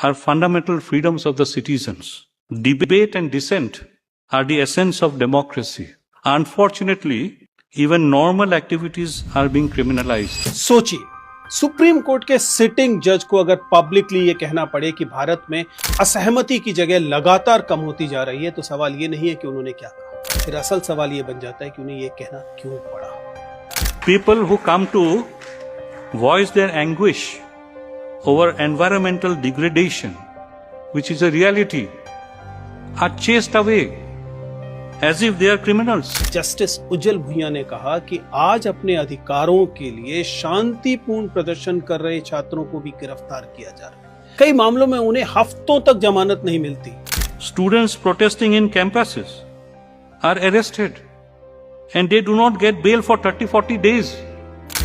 are fundamental freedoms of the citizens. Debate and dissent are the essence of democracy. Unfortunately, even normal activities are being criminalized. सोचिए, supreme court के sitting जज को अगर publicly ये कहना पड़े कि भारत में असहमति की जगह लगातार कम होती जा रही है, तो सवाल ये नहीं है कि उन्होंने क्या कहा, फिर असल सवाल ये बन जाता है कि उन्हें ये कहना क्यों पड़ा। People who come to voice their anguish over environmental degradation, which is a reality, are chased away as if they are criminals. Justice Ujjal Bhuyan ने कहा कि आज अपने अधिकारों के लिए शांतिपूर्ण प्रदर्शन कर रहे छात्रों को भी गिरफ्तार किया जा रहा है। कई मामलों में उन्हें हफ्तों तक जमानत नहीं मिलती। Students protesting in campuses are arrested and they do not get bail for 30-40 days.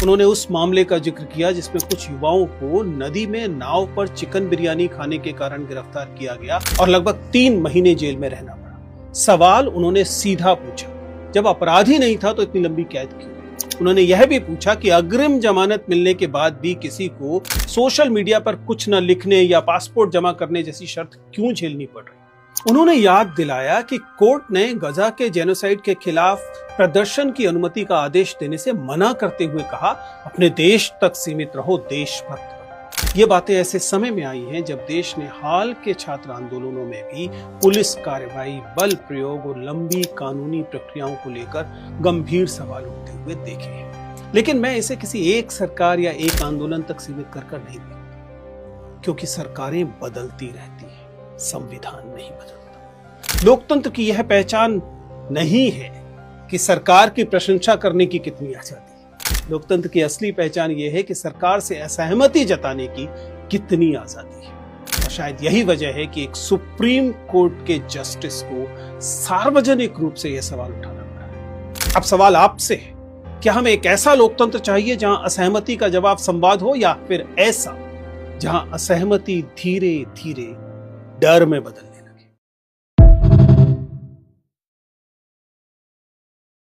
उन्होंने उस मामले का जिक्र किया जिसमें कुछ युवाओं को नदी में नाव पर चिकन बिरयानी खाने के कारण गिरफ्तार किया गया और लगभग 3 महीने जेल में रहना पड़ा। सवाल उन्होंने सीधा पूछा, जब अपराधी नहीं था तो इतनी लंबी कैद क्यों? उन्होंने यह भी पूछा कि अग्रिम जमानत मिलने के बाद भी किसी को सोशल मीडिया पर कुछ न लिखने या पासपोर्ट जमा करने जैसी शर्त क्यों झेलनी पड़ रही? उन्होंने याद दिलाया कि कोर्ट ने गजा के जेनोसाइड के खिलाफ प्रदर्शन की अनुमति का आदेश देने से मना करते हुए कहा, अपने देश तक सीमित रहो, देशभक्त। ये बातें ऐसे समय में आई हैं जब देश ने हाल के छात्र आंदोलनों में भी पुलिस कार्रवाई, बल प्रयोग और लंबी कानूनी प्रक्रियाओं को लेकर गंभीर सवाल उठते हुए देखे हैं। लेकिन मैं इसे किसी एक सरकार या एक आंदोलन तक सीमित कर नहीं देखता, क्योंकि सरकारें बदलती रहती हैं, संविधान नहीं बदलता। लोकतंत्र की यह पहचान नहीं है कि सरकार की प्रशंसा करने की कितनी आजादी है। लोकतंत्र की असली पहचान यह है कि सरकार से असहमति जताने की कितनी आजादी है। और शायद यही वजह है कि एक सुप्रीम कोर्ट के जस्टिस को सार्वजनिक रूप से यह सवाल उठाना पड़ा है। अब सवाल आपसे है, क्या हमें एक ऐसा लोकतंत्र चाहिए जहां असहमति का जवाब संवाद हो, या फिर ऐसा जहां असहमति धीरे धीरे डर में बदल